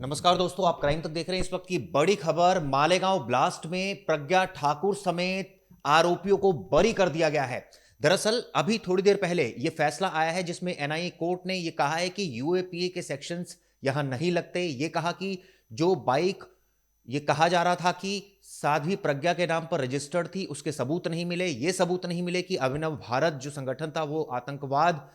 नमस्कार दोस्तों, आप क्राइम तक देख रहे हैं। इस वक्त की बड़ी खबर, मालेगांव ब्लास्ट में प्रज्ञा ठाकुर समेत आरोपियों को बरी कर दिया गया है। दरअसल अभी थोड़ी देर पहले यह फैसला आया है जिसमें एनआईए कोर्ट ने यह कहा है कि यूएपीए के सेक्शंस यहां नहीं लगते। यह कहा कि जो बाइक ये कहा जा रहा था कि साध्वी प्रज्ञा के नाम पर रजिस्टर्ड थी, उसके सबूत नहीं मिले। ये सबूत नहीं मिले कि अभिनव भारत जो संगठन था वो आतंकवाद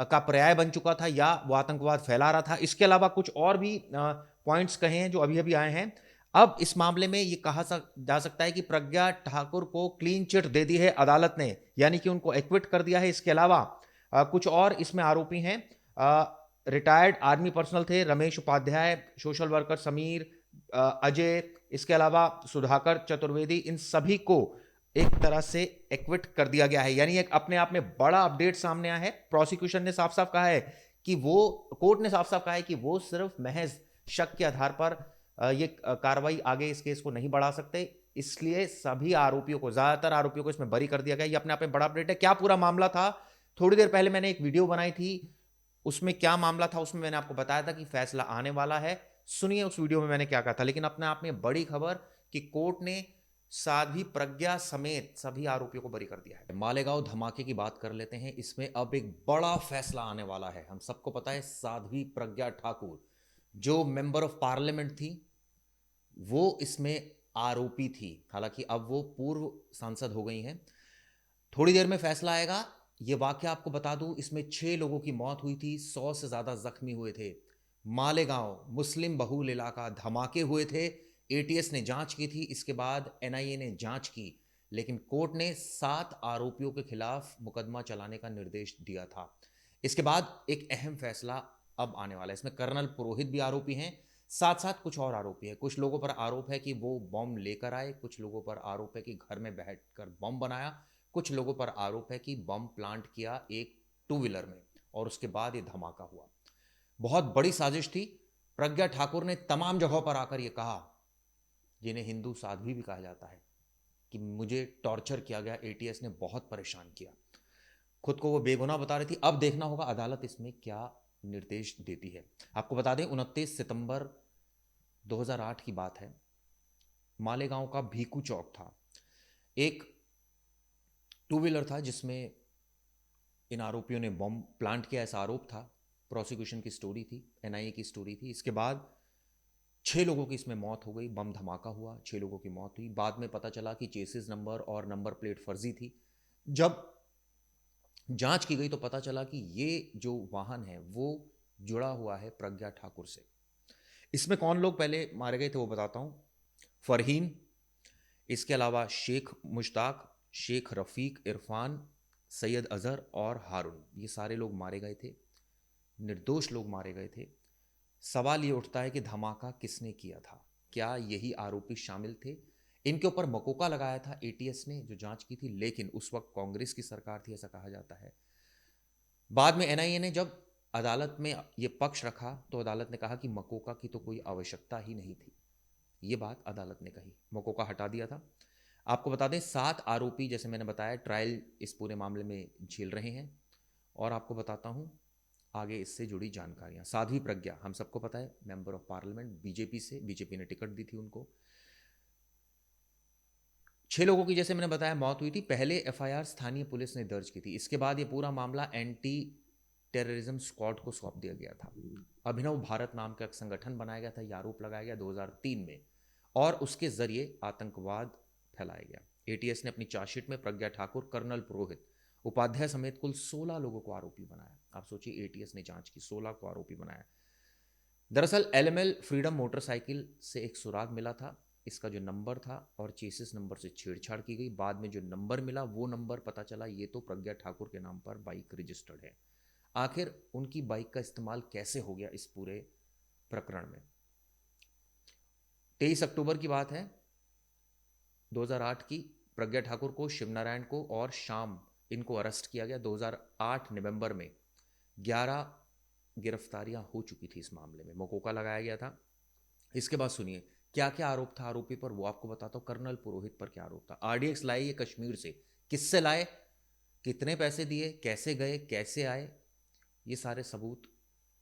का पर्याय बन चुका था या वो आतंकवाद फैला रहा था। इसके अलावा कुछ और भी पॉइंट्स कहे हैं जो अभी अभी आए हैं। अब इस मामले में ये कहा जा सकता है कि प्रज्ञा ठाकुर को क्लीन चिट दे दी है अदालत ने, यानी कि उनको एक्विट कर दिया है। इसके अलावा कुछ और इसमें आरोपी हैं। रिटायर्ड आर्मी पर्सनल थे, रमेश उपाध्याय, सोशल वर्कर समीर, अजय, इसके अलावा सुधाकर चतुर्वेदी, इन सभी को एक तरह से एक्विट कर दिया गया है। यानी एक अपने आप में बड़ा अपडेट सामने आया है। प्रोसिक्यूशन ने साफ साफ कहा है कि वो कोर्ट ने साफ साफ कहा है कि वो सिर्फ महज शक के आधार पर ये कार्रवाई आगे इस केस को नहीं बढ़ा सकते, इसलिए सभी आरोपियों को, ज्यादातर आरोपियों को इसमें बरी कर दिया गया। ये अपने आप में बड़ा अपडेट है। क्या पूरा मामला था, थोड़ी देर पहले मैंने एक वीडियो बनाई थी, उसमें क्या मामला था उसमें मैंने आपको बताया था कि फैसला आने वाला है। सुनिए उस वीडियो में मैंने क्या कहा था। लेकिन अपने आप में बड़ी खबर कि कोर्ट ने साध्वी प्रज्ञा समेत सभी आरोपियों को बरी कर दिया है। मालेगांव धमाके की बात कर लेते हैं। इसमें अब एक बड़ा फैसला आने वाला है। हम सबको पता है साध्वी प्रज्ञा ठाकुर जो मेंबर ऑफ पार्लियामेंट थी वो इसमें आरोपी थी। हालांकि अब वो पूर्व सांसद हो गई हैं। थोड़ी देर में फैसला आएगा। ये वाक्य आपको बता दूं, इसमें 6 लोगों की मौत हुई थी, 100 से ज्यादा जख्मी हुए थे। मालेगांव मुस्लिम बहुल इलाका, धमाके हुए थे। एटीएस ने जांच की थी, इसके बाद एनआईए ने जांच की, लेकिन कोर्ट ने 7 आरोपियों के खिलाफ मुकदमा चलाने का निर्देश दिया था। इसके बाद एक अहम फैसला अब आने वाला है। इसमें कर्नल पुरोहित भी आरोपी हैं, साथ साथ कुछ और आरोपी हैं। कुछ लोगों पर आरोप है कि वो बम लेकर आए, कुछ लोगों पर आरोप है कि घर में बैठकर बम बनाया, कुछ लोगों पर आरोप है कि बम प्लांट किया एक टू व्हीलर में और उसके बाद ये धमाका हुआ। बहुत बड़ी साजिश थी। प्रज्ञा ठाकुर ने तमाम जगहों पर आकर यह कहा, जिन्हें हिंदू साध्वी भी कहा जाता है, कि मुझे टॉर्चर किया गया, एटीएस ने बहुत परेशान किया। खुद को वो बेगुनाह बता रही थी। अब देखना होगा अदालत इसमें क्या निर्देश देती है। आपको बता दें 29 सितंबर 2008 की बात है। मालेगांव का भीकू चौक था। एक टू व्हीलर था जिसमें इन आरोपियों ने बम प्लांट किया, ऐसा आरोप था। प्रोसिक्यूशन की स्टोरी थी, एनआईए की स्टोरी थी। इसके बाद 6 लोगों की इसमें मौत हो गई। बम धमाका हुआ, 6 लोगों की मौत हुई। बाद में पता चला कि चेसिस नंबर और नंबर प्लेट फर्जी थी। जब जांच की गई तो पता चला कि ये जो वाहन है वो जुड़ा हुआ है प्रज्ञा ठाकुर से। इसमें कौन लोग पहले मारे गए थे वो बताता हूं। फरहीन, इसके अलावा शेख मुश्ताक, शेख रफ़ीक, इरफान, सैयद अजहर और हारून, ये सारे लोग मारे गए थे। निर्दोष लोग मारे गए थे। सवाल ये उठता है कि धमाका किसने किया था? क्या यही आरोपी शामिल थे? इनके ऊपर मकोका लगाया था एटीएस ने जो जांच की थी, लेकिन उस वक्त कांग्रेस की सरकार थी, ऐसा कहा जाता है। बाद में एनआईए ने जब अदालत में ये पक्ष रखा तो अदालत ने कहा कि मकोका की तो कोई आवश्यकता ही नहीं थी। ये बात अदालत ने कही, मकोका हटा दिया था। आपको बता दें 7 आरोपी, जैसे मैंने बताया, ट्रायल इस पूरे मामले में झेल रहे हैं। और आपको बताता हूं आगे इससे जुड़ी जानकारियां। साध्वी प्रज्ञा, हम सबको पता है, मेंबर ऑफ पार्लियामेंट, बीजेपी से, बीजेपी ने टिकट दी थी उनको। 6 लोगों की, जैसे मैंने बताया, मौत हुई थी। पहले एफआईआर स्थानीय पुलिस ने दर्ज की थी। इसके बाद ये पूरा मामला एंटी टेररिज्म स्क्वाड को सौंप दिया गया था। अभिनव भारत नाम का एक संगठन बनाया गया था, यह आरोप लगाया गया 2003 में, और उसके जरिए आतंकवाद फैलाया गया। एटीएस ने अपनी चार्जशीट में प्रज्ञा ठाकुर, कर्नल पुरोहित, उपाध्याय समेत कुल 16 लोगों को आरोपी बनाया। आप सोचिए, एटीएस ने जांच की, 16 को आरोपी बनाया। दरअसल एलएमएल फ्रीडम मोटरसाइकिल से एक सुराग मिला था। इसका जो नंबर था और चेसिस नंबर से छेड़छाड़ की गई। बाद में जो नंबर मिला वो नंबर पता चला ये तो प्रज्ञा ठाकुर के नाम पर बाइक रजिस्टर्ड है। आखिर उनकी बाइक का इस्तेमाल कैसे हो गया इस पूरे प्रकरण में? 23 अक्टूबर की बात है 2008 की। प्रज्ञा ठाकुर को, शिवनारायण को और शाम, इनको अरेस्ट किया गया। 2008 नवंबर में 11 गिरफ्तारियां हो चुकी थी इस मामले में, मकोका लगाया गया था। इसके बाद सुनिए क्या क्या आरोप था आरोपी पर, वो आपको बताता हूं। कर्नल पुरोहित पर क्या आरोप था? आरडीएक्स लाए ये कश्मीर से, किससे लाए, कितने पैसे दिए, कैसे गए, कैसे आए, ये सारे सबूत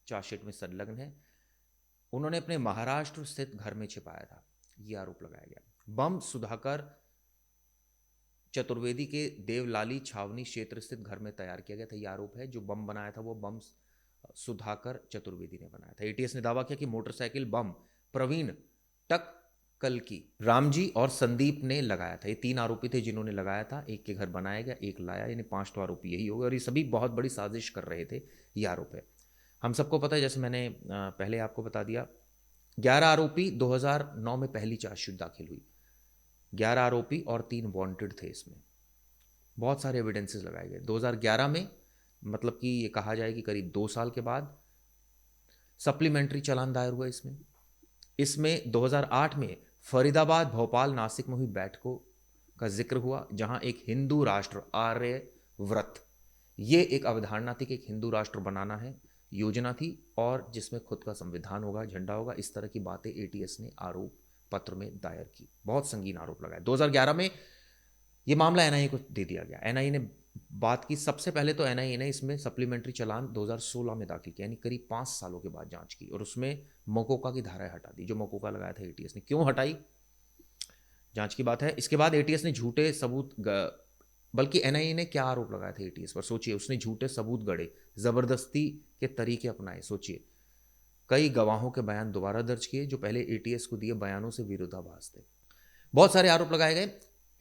चार्जशीट में संलग्न है। उन्होंने अपने महाराष्ट्र स्थित घर में छिपाया था, ये आरोप लगाया गया। बम सुधाकर चतुर्वेदी के देवलाली छावनी क्षेत्र स्थित घर में तैयार किया गया था, ये आरोप है। जो बम बनाया था वो बम सुधाकर चतुर्वेदी ने बनाया था। एटीएस ने दावा किया कि मोटरसाइकिल बम प्रवीण टक कल की रामजी और संदीप ने लगाया था। ये 3 आरोपी थे जिन्होंने लगाया था। एक के घर बनाया गया, एक लाया, यानी 5 तो आरोपी यही हो गए और ये सभी बहुत बड़ी साजिश कर रहे थे, ये आरोप है। हम सबको पता है, जैसे मैंने पहले आपको बता दिया, 11 आरोपी 2009 में पहली चार्जशीट दाखिल हुई। 11 आरोपी और 3 वांटेड थे इसमें। बहुत सारे एविडेंसेस लगाए गए 2011 में, मतलब कि ये कहा जाए कि करीब 2 साल के बाद सप्लीमेंट्री चालान दायर हुआ इसमें। इसमें 2008 में फरीदाबाद, भोपाल, नासिक में हुई बैठकों का जिक्र हुआ, जहां एक हिंदू राष्ट्र आर्यव्रत, ये एक अवधारणा थी कि एक हिंदू राष्ट्र बनाना है, योजना थी, और जिसमें खुद का संविधान होगा, झंडा होगा। इस तरह की बातें एटीएस ने आरोप पत्र में दायर की। बहुत संगीन आरोप लगाए। 2011 में ये मामला एनआईए को दे दिया गया। एनआईए ने बात की, सबसे पहले तो एनआईए ने इसमें सप्लीमेंट्री चालान 2016 में दाखिल किया, यानी करीब 5 सालों के बाद जांच की, और उसमें मकोका की धाराएं हटा दी, जो मकोका लगाया था एटीएस ने। क्यों हटाई, जांच की बात है। इसके बाद एटीएस ने झूठे सबूत, बल्कि एनआईए ने क्या आरोप लगाया था एटीएस पर, सोचिए। उसने झूठे सबूत गढ़े, जबरदस्ती के तरीके अपनाए। सोचिए, कई गवाहों के बयान दोबारा दर्ज किए जो पहले एटीएस को दिए बयानों से विरोधाभास थे। बहुत सारे आरोप लगाए गए।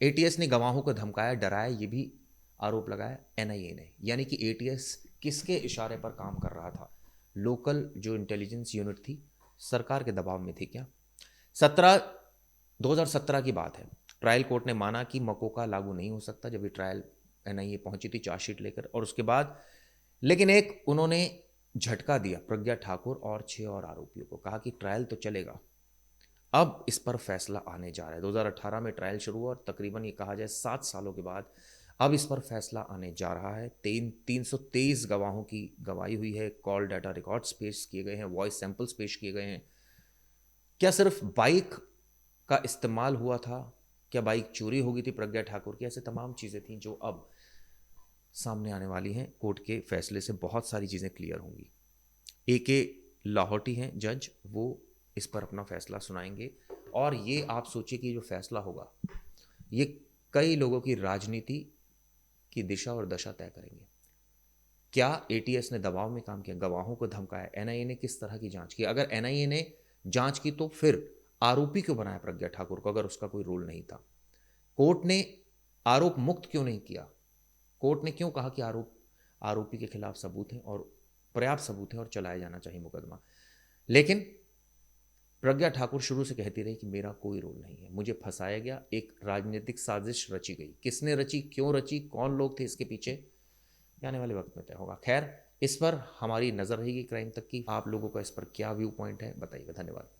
एटीएस ने गवाहों को धमकाया, डराया, ये भी आरोप लगाया एनआईए ने। यानी कि एटीएस किसके इशारे पर काम कर रहा था? लोकल जो इंटेलिजेंस यूनिट थी, सरकार के दबाव में थी क्या? 2017 की बात है। ट्रायल कोर्ट ने माना कि मकोका लागू नहीं हो सकता, जब ये ट्रायल एनआईए पहुंची थी चार्जशीट लेकर। और उसके बाद लेकिन एक उन्होंने झटका दिया प्रज्ञा ठाकुर और 6 और आरोपियों को, कहा कि ट्रायल तो चलेगा, अब इस पर फैसला आने जा रहा है। 2018 में ट्रायल शुरू हुआ और तकरीबन ये कहा जाए 7 सालों के बाद अब इस पर फैसला आने जा रहा है। 323 गवाहों की गवाही हुई है, कॉल डाटा रिकॉर्ड्स पेश किए गए हैं, वॉइस सैंपल्स पेश किए गए हैं। क्या सिर्फ बाइक का इस्तेमाल हुआ था? क्या बाइक चोरी हो गई थी प्रज्ञा ठाकुर की? ऐसे तमाम चीज़ें थी जो अब सामने आने वाली हैं। कोर्ट के फैसले से बहुत सारी चीज़ें क्लियर होंगी। AK लाहौटी हैं जज, वो इस पर अपना फैसला सुनाएंगे। और ये आप सोचिए कि जो फैसला होगा ये कई लोगों की राजनीति की दिशा और दशा तय करेंगे। क्या एटीएस ने दबाव में काम किया, गवाहों को धमकाया? एनआईए ने किस तरह की जांच की? अगर एनआईए ने जांच की तो फिर आरोपी क्यों बनाया प्रज्ञा ठाकुर को, अगर उसका कोई रोल नहीं था? कोर्ट ने आरोप मुक्त क्यों नहीं किया? कोर्ट ने क्यों कहा कि आरोपी के खिलाफ सबूत हैं और पर्याप्त सबूत हैं और चलाया जाना चाहिए मुकदमा? लेकिन प्रज्ञा ठाकुर शुरू से कहती रही कि मेरा कोई रोल नहीं है, मुझे फंसाया गया, एक राजनीतिक साजिश रची गई। किसने रची, क्यों रची, कौन लोग थे इसके पीछे, ये आने वाले वक्त में तय होगा। खैर, इस पर हमारी नज़र रहेगी क्राइम तक की। आप लोगों का इस पर क्या व्यू पॉइंट है, बताइएगा। धन्यवाद।